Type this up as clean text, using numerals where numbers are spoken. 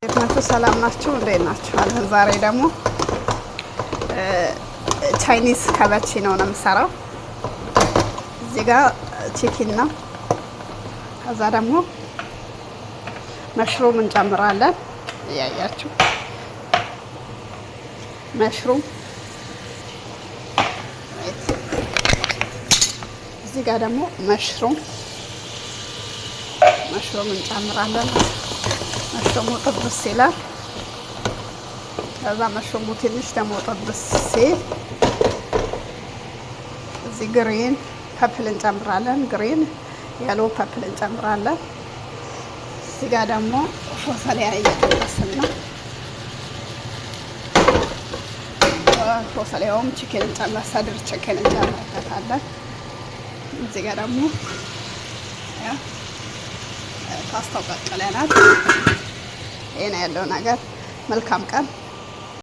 ናችሁ ሰላም ናችሁ እንዴት ናችሁ? አለን ዛሬ ደግሞ ቻይኒዝ ካባቺኖ ነው የምሰራው። እዚህ ጋር ቺክን ነው። ከዛ ደግሞ መሽሩም እንጨምራለን። ያያችሁ መሽሩም እዚህ ጋር ደግሞ መሽሩም እንጨምራለን። መሽሩሙ ጥብስ ይላል። ከዛ መሽሩሙ ትንሽ ደግሞ ጥብስ ሲል እዚህ ግሪን ፐፕል እንጨምራለን። ግሪን ያሎ ፐፕል እንጨምራለን። እዚህ ጋር ደግሞ ፎሰሊያ እየጠበስን ነው። ፎሰሊያውም ቺክን እንጨምራለን። ሰድር ቺክን እንጨምራለን። እዚህ ጋር ደግሞ ፓስታው ቀቅለናል። ይሄ ነው ያለው ነገር። መልካም ቀን